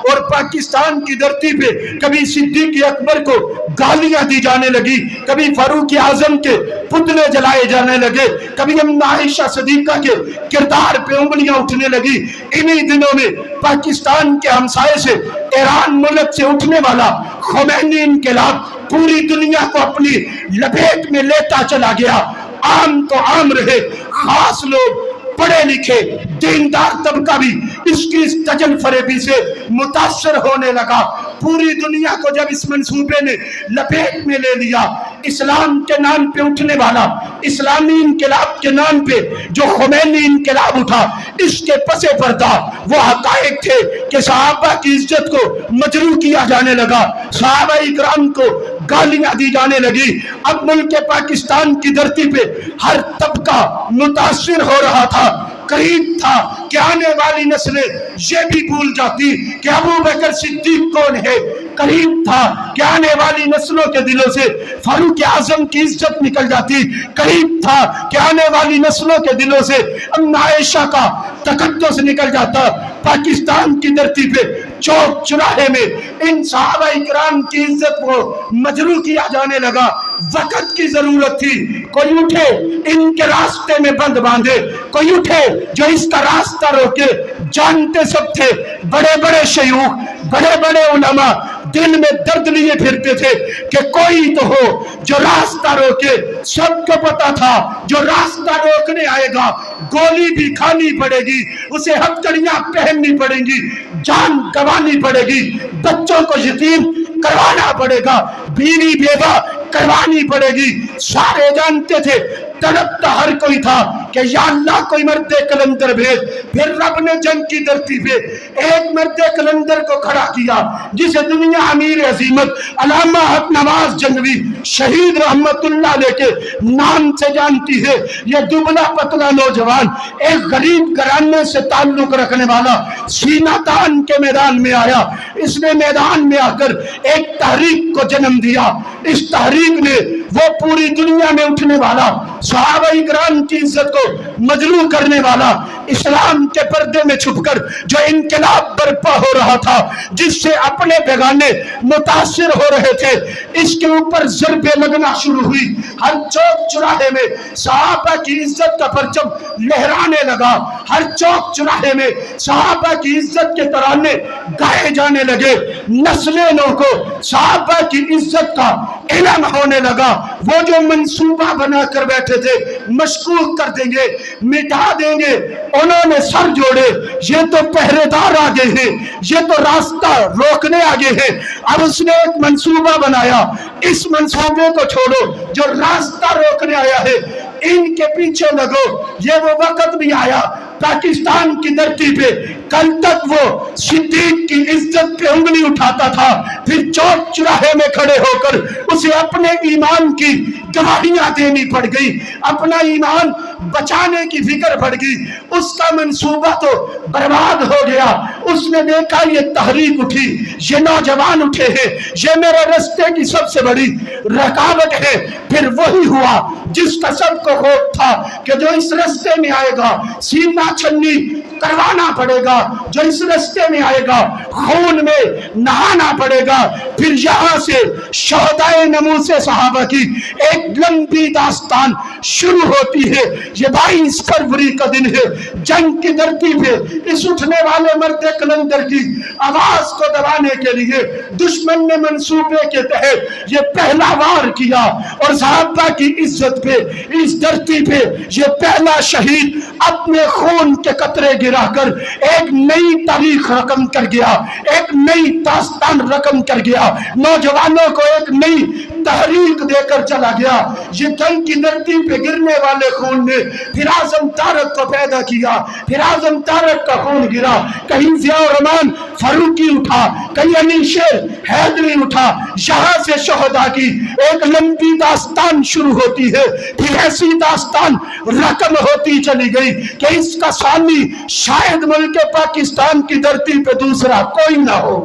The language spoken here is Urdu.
اور پاکستان کی دھرتی پہ کبھی صدیق اکبر کو گالیاں دی جانے لگی، کبھی فاروق اعظم کے پتلے جلائے جانے لگے، کبھی عائشہ صدیقہ کے کردار پہ انگلیاں اٹھنے لگی۔ انہی دنوں میں پاکستان کے ہمسائے سے ایران ملک سے اٹھنے والا خمینی انقلاب پوری دنیا کو اپنی لپیٹ میں لیتا چلا گیا۔ عام تو عام رہے، خاص لوگ، پڑھے لکھے دیندار طبقہ بھی اس کی اس تجل فریبی سے متاثر ہونے لگا۔ پوری دنیا کو جب اس منصوبے نے لپیٹ میں لے لیا، اسلام کے نام پہ اٹھنے والا، اسلامی انقلاب کے نام پہ جو خمینی انقلاب اٹھا، اس کے پس پردہ وہ حقائق تھے کہ صحابہ کی عزت کو مجروح کیا جانے لگا، صحابہ اکرام کو گالیاں دی جانے لگی۔ اب ملک پاکستان کی دھرتی پہ ہر طبقہ متاثر ہو رہا تھا۔ قریب تھا کہ آنے والی نسلیں یہ بھی بھول جاتی کہ ابو بکر صدیق کون ہے، قریب تھا کہ آنے والی نسلوں کے دلوں سے فاروق اعظم کی عزت نکل جاتی، قریب تھا کہ آنے والی نسلوں کے دلوں سے عائشہ کا تقدس نکل جاتا۔ پاکستان کی دھرتی پہ چوک چراہے میں ان صحابہ اکرام کی عزت کو مجروح کیا جانے لگا۔ وقت کی ضرورت تھی، کوئی اٹھے ان کے راستے میں بند باندھے، کوئی اٹھے جو اس کا راستہ روکے۔ جانتے سب تھے، بڑے بڑے شیوخ، بڑے بڑے علماء دل میں درد لیے پھرتے تھے کہ کوئی تو ہو جو راستہ روکے۔ سب کو پتا تھا جو راستہ روکنے آئے گا گولی بھی کھانی پڑے گی، اسے ہتھکڑیاں پہننی پڑیں گی، جان گنوانی پڑے گی، بچوں کو یتیم کروانا پڑے گا، بیوی بیوہ کروانی پڑے گی۔ سارے جانتے تھے، تڑپتا ہر کوئی تھا کہ یا اللہ کوئی مرد کلندر بھیج۔ پھر رب نے جنگ کی دھرتی پہ ایک مرد کلندر کو کھڑا کیا جسے دنیا امیر عظیمت علامہ حق نواز جنگوی شہید رحمت اللہ علیہ کے نام سے جانتی ہے۔ یہ دبلا پتلا نوجوان ایک غریب گھرانے سے تعلق رکھنے والا سینہ تان کے میدان میں آیا۔ اس نے میدان میں آ کر ایک تحریک کو جنم دیا۔ اس تحریک نے وہ پوری دنیا میں اٹھنے والا، صحابہ اکرام کی عزت کو مجروح کرنے والا، اسلام کے پردے میں چھپ کر جو انقلاب برپا ہو رہا تھا، جس سے اپنے بیگانے متاثر ہو رہے تھے، اس کے اوپر ضربیں لگنا شروع ہوئی۔ ہر چوک چراہے میں صحابہ کی عزت کا پرچم لہرانے لگا، ہر چوک چراہے میں صحابہ کی عزت کے ترانے گائے جانے لگے۔ نسلیں نو کو صحابہ کی عزت کا علم ہونے لگا۔ وہ جو منصوبہ بنا کر بیٹھے تھے مشکوک کر دیں گے، مٹا دیں گے، انہوں نے سر جوڑے۔ یہ تو پہرے دار آگے ہیں، یہ تو راستہ روکنے آگے ہیں۔ اب اس نے ایک منصوبہ بنایا، اس منصوبے کو چھوڑو جو راستہ روکنے آیا ہے، ان کے پیچھے لگو۔ یہ وہ وقت بھی آیا پاکستان کی دھرتی پہ کل تک وہ صدیق کی عزت پہ انگلی اٹھاتا تھا، پھر چوک چراہے میں کھڑے ہو کر اسے اپنے ایمان کی گواہیاں دینی پڑ گئی، اپنا ایمان بچانے کی فکر پڑ گئی۔ اس کا منصوبہ تو برباد ہو گیا۔ اس نے دیکھا یہ تحریک اٹھی، یہ نوجوان اٹھے ہیں، یہ میرے رستے کی سب سے بڑی رکاوٹ ہے۔ پھر وہی ہوا جس کا سب کو خوف تھا کہ جو اس رستے میں آئے گا سینہ چھنی کروانا پڑے گا، جو اس رستے میں آئے گا خون میں نہانا پڑے گا۔ پھر یہاں سے شہدائے نموس صحابہ کی ایک لمبی داستان شروع ہوتی ہے۔ یہ 22 فروری کا دن ہے، جنگ کی دھرتی پہ اس اٹھنے والے مرد کلندر کی آواز کو دبانے کے لیے دشمن نے منصوبے کے تحت یہ پہلا وار کیا، اور صحابہ کی عزت پہ اس دھرتی پہ یہ پہلا شہید اپنے خون کے قطرے گرا کر ایک نئی تاریخ رقم کر گیا، ایک نئی داستان رقم کر گیا، نوجوانوں کو ایک نئی تحریک دے کر چلا گیا۔ یہ جنگ کی دھرتی پہ گرنے والے خون نے پھر اعظم طارق کو پیدا کیا، پھر اعظم طارق کا خون گرا، کہیں ضیاء الرحمن فاروقی اٹھا، کہیں علی شیر حیدری اٹھا۔ یہاں سے شہداء کی ایک لمبی داستان شروع ہوتی ہے، پھر ایسی داستان رقم ہوتی چلی گئی کہ اس کا ثانی شاید ملک پاکستان کی دھرتی پہ دوسرا کوئی نہ ہو۔